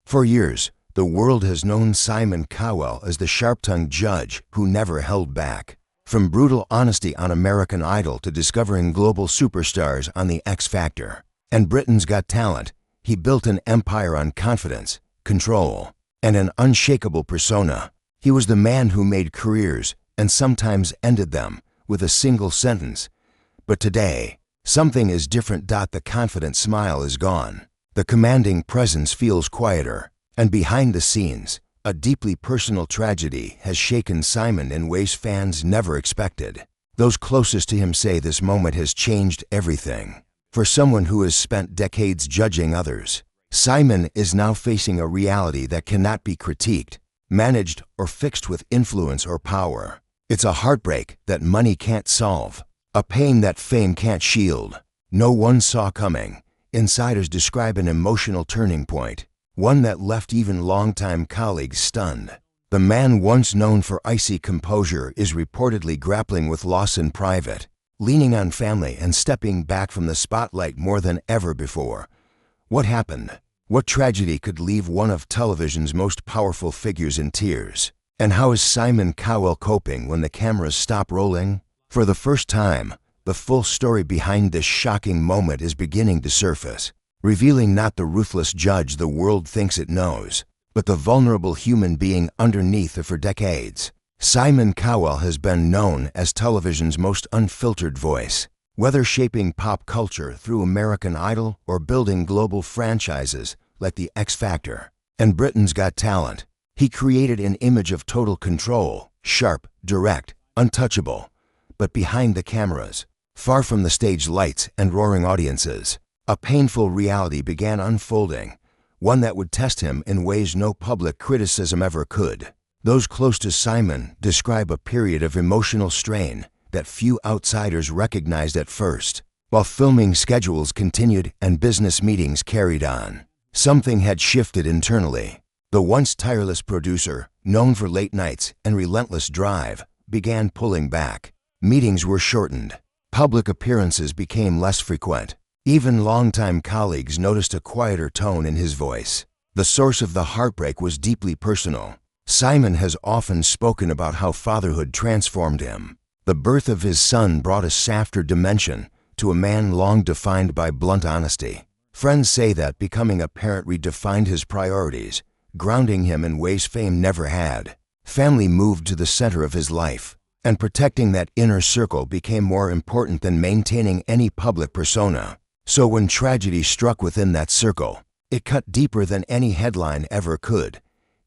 For years, the world has known Simon Cowell as the sharp-tongued judge who never held back. From brutal honesty on American Idol to discovering global superstars on The X Factor and Britain's Got Talent, he built an empire on confidence, control, and an unshakable persona. He was the man who made careers and sometimes ended them with a single sentence. But today, something is different. The confident smile is gone. The commanding presence feels quieter. And behind the scenes, a deeply personal tragedy has shaken Simon in ways fans never expected. Those closest to him say this moment has changed everything. For someone who has spent decades judging others, Simon is now facing a reality that cannot be critiqued, managed, or fixed with influence or power. It's a heartbreak that money can't solve, a pain that fame can't shield. No one saw coming. Insiders describe an emotional turning point, one that left even longtime colleagues stunned. The man once known for icy composure is reportedly grappling with loss in private, leaning on family and stepping back from the spotlight more than ever before. What happened? What tragedy could leave one of television's most powerful figures in tears? And how is Simon Cowell coping when the cameras stop rolling? For the first time, the full story behind this shocking moment is beginning to surface, revealing not the ruthless judge the world thinks it knows, but the vulnerable human being underneath it. For decades, Simon Cowell has been known as television's most unfiltered voice. Whether shaping pop culture through American Idol or building global franchises like The X Factor and Britain's Got Talent, he created an image of total control, sharp, direct, untouchable. But behind the cameras, far from the stage lights and roaring audiences, a painful reality began unfolding, one that would test him in ways no public criticism ever could. Those close to Simon describe a period of emotional strain that few outsiders recognized at first. While filming schedules continued and business meetings carried on, something had shifted internally. The once tireless producer, known for late nights and relentless drive, began pulling back. Meetings were shortened. Public appearances became less frequent. Even longtime colleagues noticed a quieter tone in his voice. The source of the heartbreak was deeply personal. Simon has often spoken about how fatherhood transformed him. The birth of his son brought a softer dimension to a man long defined by blunt honesty. Friends say that becoming a parent redefined his priorities, grounding him in ways fame never had. Family moved to the center of his life, and protecting that inner circle became more important than maintaining any public persona. So when tragedy struck within that circle, it cut deeper than any headline ever could.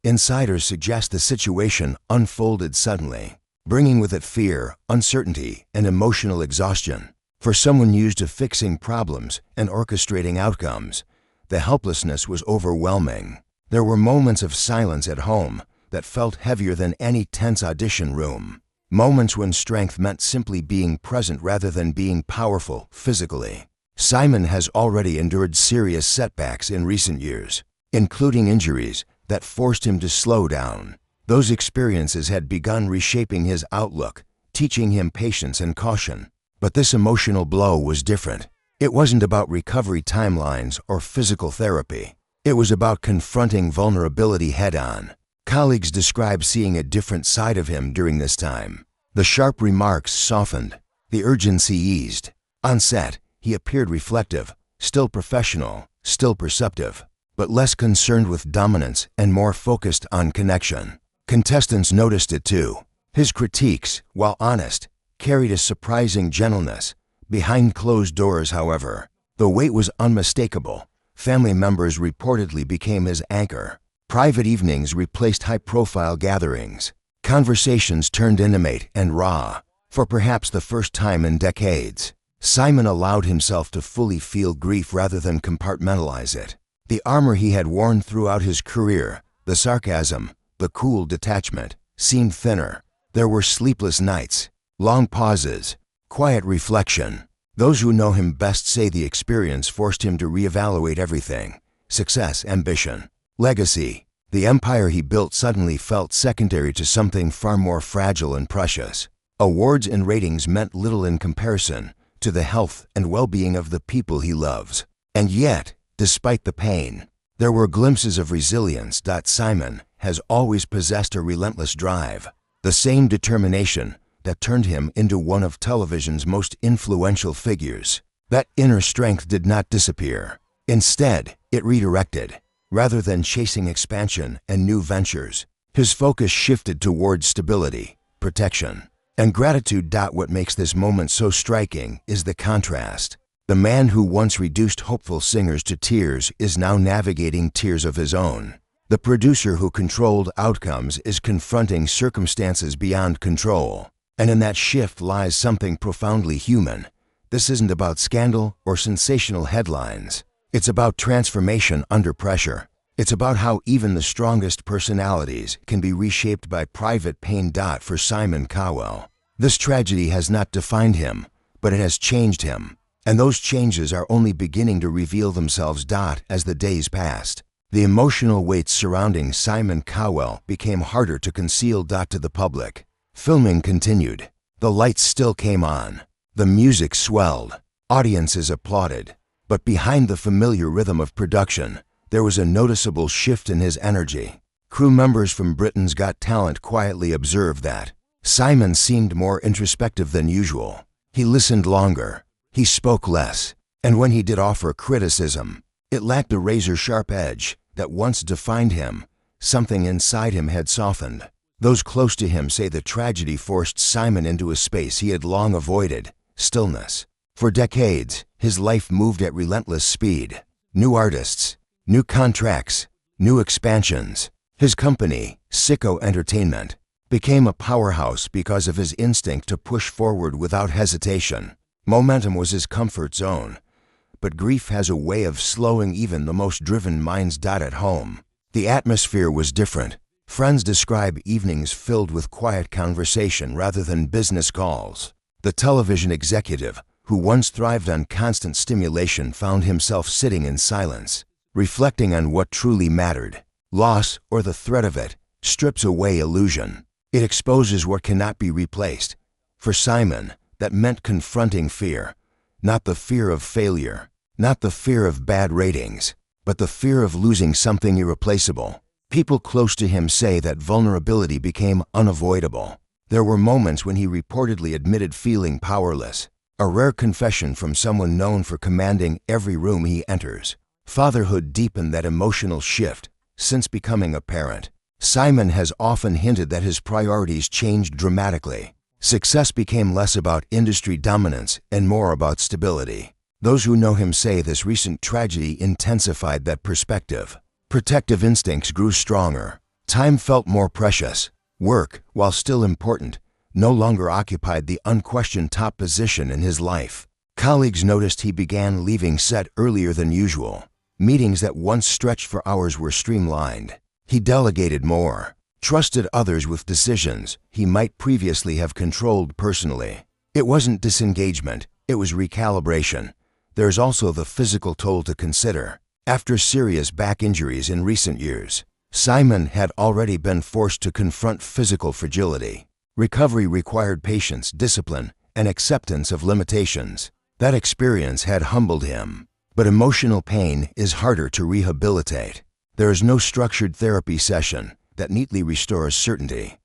Insiders suggest the situation unfolded suddenly, bringing with it fear, uncertainty, and emotional exhaustion. For someone used to fixing problems and orchestrating outcomes, the helplessness was overwhelming. There were moments of silence at home that felt heavier than any tense audition room. Moments when strength meant simply being present rather than being powerful physically. Simon has already endured serious setbacks in recent years, including injuries that forced him to slow down. Those experiences had begun reshaping his outlook, teaching him patience and caution. But this emotional blow was different. It wasn't about recovery timelines or physical therapy. It was about confronting vulnerability head-on. Colleagues describe seeing a different side of him during this time. The sharp remarks softened. The urgency eased. On set, he appeared reflective, still professional, still perceptive, but less concerned with dominance and more focused on connection. Contestants noticed it too. His critiques, while honest, carried a surprising gentleness. Behind closed doors, however, the weight was unmistakable. Family members reportedly became his anchor. Private evenings replaced high-profile gatherings. Conversations turned intimate and raw. For perhaps the first time in decades, Simon allowed himself to fully feel grief rather than compartmentalize it. The armor he had worn throughout his career, the sarcasm, the cool detachment, seemed thinner. There were sleepless nights, long pauses, quiet reflection. Those who know him best say the experience forced him to reevaluate everything: success, ambition, legacy. The empire he built suddenly felt secondary to something far more fragile and precious. Awards and ratings meant little in comparison to the health and well-being of the people he loves. And yet, despite the pain, There were glimpses of resilience. Simon has always possessed a relentless drive, the same determination that turned him into one of television's most influential figures. That inner strength did not disappear. Instead, it redirected. Rather than chasing expansion and new ventures, his focus shifted towards stability, protection, and gratitude. What makes this moment so striking is the contrast. The man who once reduced hopeful singers to tears is now navigating tears of his own. The producer who controlled outcomes is confronting circumstances beyond control. And in that shift lies something profoundly human. This isn't about scandal or sensational headlines. It's about transformation under pressure. It's about how even the strongest personalities can be reshaped by private pain. For Simon Cowell, this tragedy has not defined him, but it has changed him. And those changes are only beginning to reveal themselves. As the days passed, the emotional weight surrounding Simon Cowell became harder to conceal. To the public, filming continued. The lights still came on. The music swelled. Audiences applauded. But behind the familiar rhythm of production, there was a noticeable shift in his energy. Crew members from Britain's Got Talent quietly observed that Simon seemed more introspective than usual. He listened longer. He spoke less. And when he did offer criticism, it lacked the razor-sharp edge that once defined him. Something inside him had softened. Those close to him say the tragedy forced Simon into a space he had long avoided: stillness. For decades, his life moved at relentless speed. New artists, new contracts, new expansions. His company, Sicko Entertainment, became a powerhouse because of his instinct to push forward without hesitation. Momentum was his comfort zone. But grief has a way of slowing even the most driven minds. At home, the atmosphere was different. Friends describe evenings filled with quiet conversation rather than business calls. The television executive, who once thrived on constant stimulation, found himself sitting in silence, reflecting on what truly mattered. Loss, or the threat of it, strips away illusion. It exposes what cannot be replaced. For Simon, that meant confronting fear. Not the fear of failure, not the fear of bad ratings, but the fear of losing something irreplaceable. People close to him say that vulnerability became unavoidable. There were moments when he reportedly admitted feeling powerless, a rare confession from someone known for commanding every room he enters. Fatherhood deepened that emotional shift. Since becoming a parent, Simon has often hinted that his priorities changed dramatically. Success became less about industry dominance and more about stability. Those who know him say this recent tragedy intensified that perspective. Protective instincts grew stronger. Time felt more precious. Work, while still important, no longer occupied the unquestioned top position in his life. Colleagues noticed he began leaving set earlier than usual. Meetings that once stretched for hours were streamlined. He delegated more, trusted others with decisions he might previously have controlled personally. It wasn't disengagement, it was recalibration. There's also the physical toll to consider. After serious back injuries in recent years, Simon had already been forced to confront physical fragility. Recovery required patience, discipline, and acceptance of limitations. That experience had humbled him. But emotional pain is harder to rehabilitate. There is no structured therapy session that neatly restores certainty.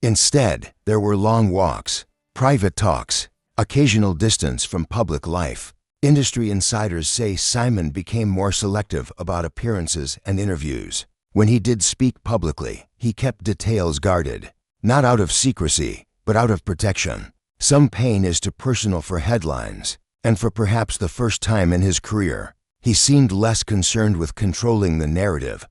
Instead, there were long walks, private talks, occasional distance from public life. Industry insiders say Simon became more selective about appearances and interviews. When he did speak publicly, he kept details guarded, not out of secrecy, but out of protection. Some pain is too personal for headlines, and for perhaps the first time in his career, he seemed less concerned with controlling the narrative.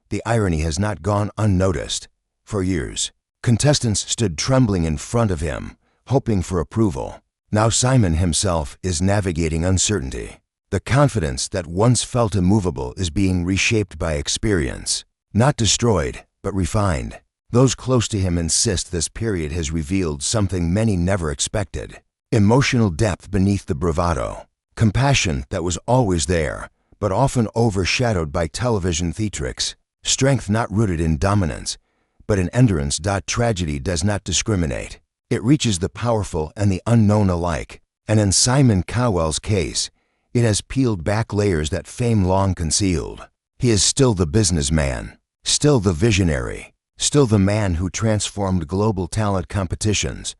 The irony has not gone unnoticed. For years, contestants stood trembling in front of him, hoping for approval. Now Simon himself is navigating uncertainty. The confidence that once felt immovable is being reshaped by experience. Not destroyed, but refined. Those close to him insist this period has revealed something many never expected. Emotional depth beneath the bravado. Compassion that was always there, but often overshadowed by television theatrics. Strength not rooted in dominance, but in endurance. Tragedy does not discriminate. It reaches the powerful and the unknown alike. And in Simon Cowell's case, it has peeled back layers that fame long concealed. He is still the businessman, still the visionary, still the man who transformed global talent competitions.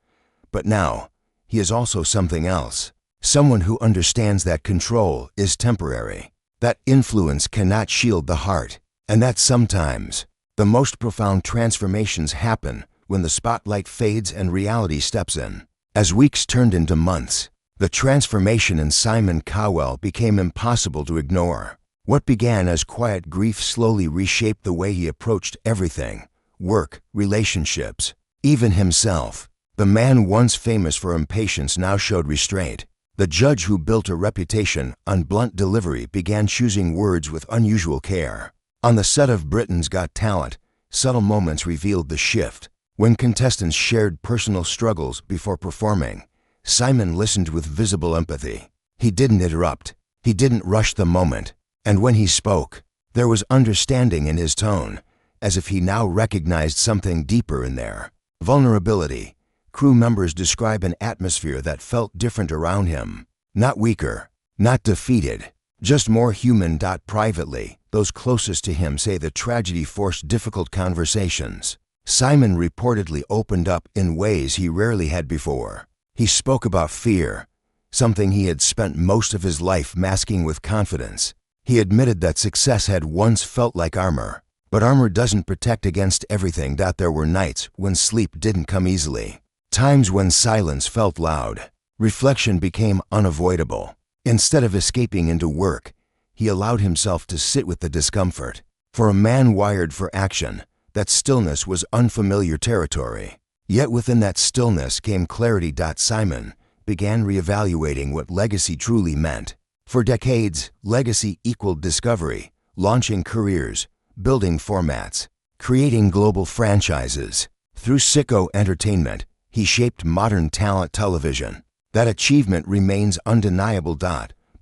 But now, he is also something else. Someone who understands that control is temporary, that influence cannot shield the heart, and that sometimes the most profound transformations happen when the spotlight fades and reality steps in. As weeks turned into months, the transformation in Simon Cowell became impossible to ignore. What began as quiet grief slowly reshaped the way he approached everything: work, relationships, even himself. The man once famous for impatience now showed restraint. The judge who built a reputation on blunt delivery began choosing words with unusual care. On the set of Britain's Got Talent, subtle moments revealed the shift. When contestants shared personal struggles before performing, Simon listened with visible empathy. He didn't interrupt. He didn't rush the moment. And when he spoke, there was understanding in his tone, as if he now recognized something deeper in there. Vulnerability. Crew members describe an atmosphere that felt different around him. Not weaker, not defeated, just more human. Privately, those closest to him say the tragedy forced difficult conversations. Simon reportedly opened up in ways he rarely had before. He spoke about fear, something he had spent most of his life masking with confidence. He admitted that success had once felt like armor, but armor doesn't protect against everything. There were nights when sleep didn't come easily, times when silence felt loud. Reflection became unavoidable. Instead of escaping into work, he allowed himself to sit with the discomfort. For a man wired for action, that stillness was unfamiliar territory. Yet within that stillness came clarity. Simon began reevaluating what legacy truly meant. For decades, legacy equaled discovery, launching careers, building formats, creating global franchises. Through Sicko Entertainment, he shaped modern talent television. That achievement remains undeniable.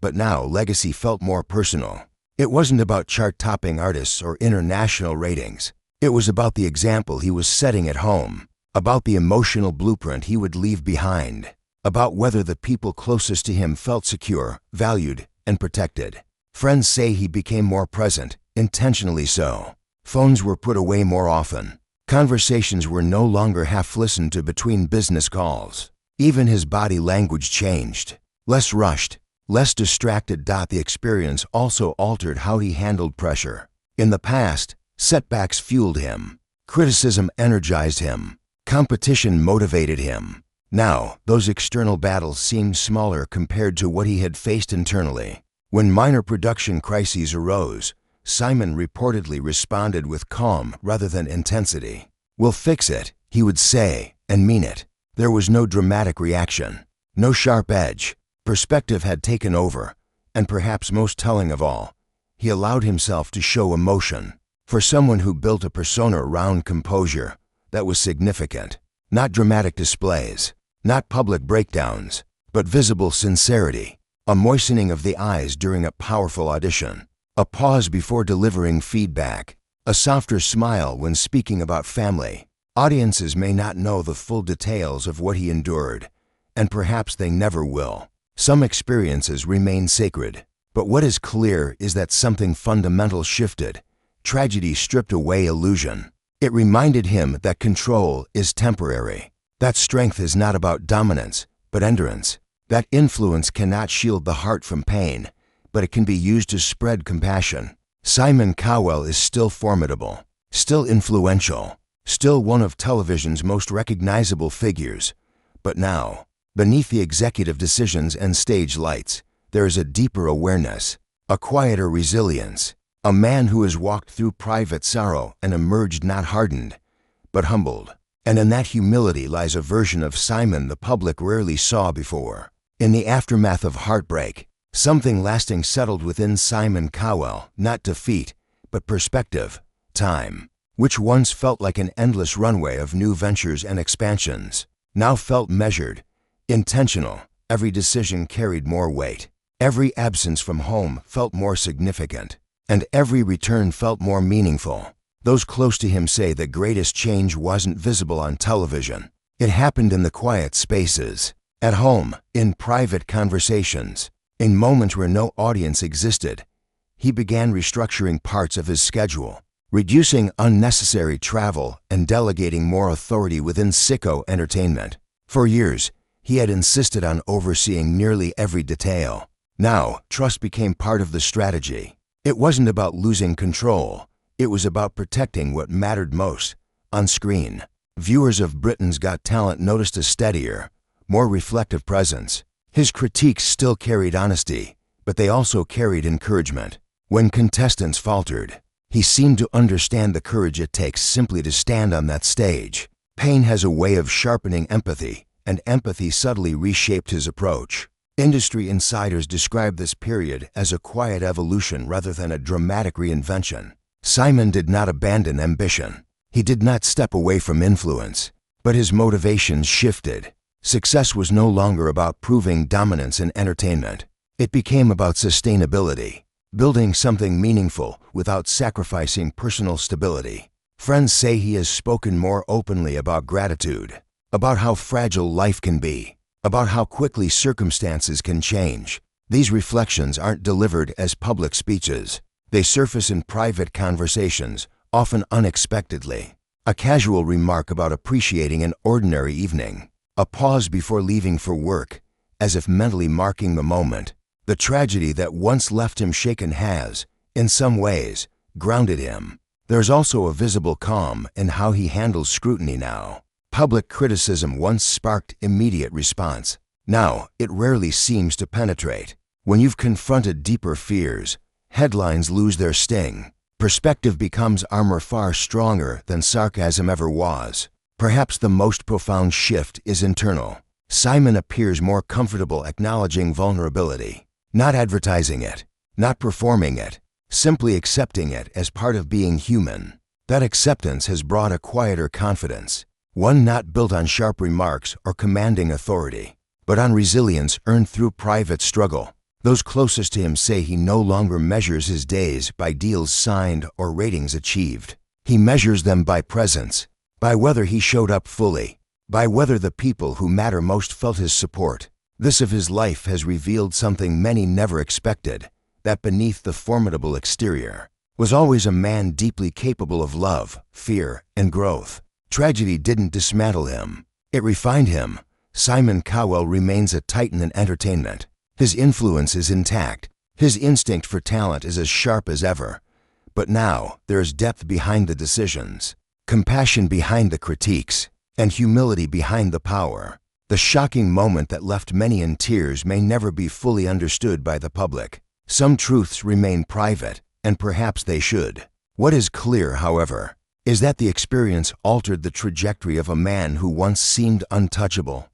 But now legacy felt more personal. It wasn't about chart-topping artists or international ratings. It was about the example he was setting at home, about the emotional blueprint he would leave behind, about whether the people closest to him felt secure, valued, and protected. Friends say he became more present, intentionally so. Phones were put away more often. Conversations were no longer half-listened to between business calls. Even his body language changed. Less rushed, less distracted. The experience also altered how he handled pressure. In the past, setbacks fueled him. Criticism energized him. Competition motivated him. Now, those external battles seemed smaller compared to what he had faced internally. When minor production crises arose, Simon reportedly responded with calm rather than intensity. "We'll fix it," he would say, and mean it. There was no dramatic reaction, no sharp edge. Perspective had taken over, and perhaps most telling of all, he allowed himself to show emotion. For someone who built a persona around composure, that was significant. Not dramatic displays, not public breakdowns, but visible sincerity. A moistening of the eyes during a powerful audition. A pause before delivering feedback. A softer smile when speaking about family. Audiences may not know the full details of what he endured, and perhaps they never will. Some experiences remain sacred, but what is clear is that something fundamental shifted. Tragedy stripped away illusion. It reminded him that control is temporary, that strength is not about dominance, but endurance, that influence cannot shield the heart from pain, but it can be used to spread compassion. Simon Cowell is still formidable, still influential, still one of television's most recognizable figures. But now, beneath the executive decisions and stage lights, there is a deeper awareness, a quieter resilience. A man who has walked through private sorrow and emerged not hardened, but humbled. And in that humility lies a version of Simon the public rarely saw before. In the aftermath of heartbreak, something lasting settled within Simon Cowell, not defeat, but perspective. Time, which once felt like an endless runway of new ventures and expansions, now felt measured, intentional. Every decision carried more weight. Every absence from home felt more significant. And every return felt more meaningful. Those close to him say the greatest change wasn't visible on television. It happened in the quiet spaces, at home, in private conversations, in moments where no audience existed. he began restructuring parts of his schedule, reducing unnecessary travel and delegating more authority within Sicko Entertainment. For years, he had insisted on overseeing nearly every detail. Now, trust became part of the strategy. It wasn't about losing control. It was about protecting what mattered most. On screen, viewers of Britain's Got Talent noticed a steadier, more reflective presence. His critiques still carried honesty, but they also carried encouragement. When contestants faltered, he seemed to understand the courage it takes simply to stand on that stage. Pain has a way of sharpening empathy, and empathy subtly reshaped his approach. Industry insiders describe this period as a quiet evolution rather than a dramatic reinvention. Simon did not abandon ambition. He did not step away from influence, but his motivations shifted. Success was no longer about proving dominance in entertainment. It became about sustainability, building something meaningful without sacrificing personal stability. Friends say he has spoken more openly about gratitude, about how fragile life can be, about how quickly circumstances can change. These reflections aren't delivered as public speeches. They surface in private conversations, often unexpectedly. A casual remark about appreciating an ordinary evening, a pause before leaving for work, as if mentally marking the moment. The tragedy that once left him shaken has, in some ways, grounded him. There's also a visible calm in how he handles scrutiny now. Public criticism once sparked immediate response. Now, it rarely seems to penetrate. When you've confronted deeper fears, headlines lose their sting. Perspective becomes armor far stronger than sarcasm ever was. Perhaps the most profound shift is internal. Simon appears more comfortable acknowledging vulnerability, not advertising it, not performing it, simply accepting it as part of being human. That acceptance has brought a quieter confidence, one not built on sharp remarks or commanding authority, but on resilience earned through private struggle. Those closest to him say he no longer measures his days by deals signed or ratings achieved. He measures them by presence, by whether he showed up fully, by whether the people who matter most felt his support. This of his life has revealed something many never expected, that beneath the formidable exterior was always a man deeply capable of love, fear, and growth. Tragedy didn't dismantle him. It refined him. Simon Cowell remains a titan in entertainment. His influence is intact. His instinct for talent is as sharp as ever. But now, there is depth behind the decisions, compassion behind the critiques, and humility behind the power. The shocking moment that left many in tears may never be fully understood by the public. Some truths remain private, and perhaps they should. What is clear, however, is that the experience altered the trajectory of a man who once seemed untouchable.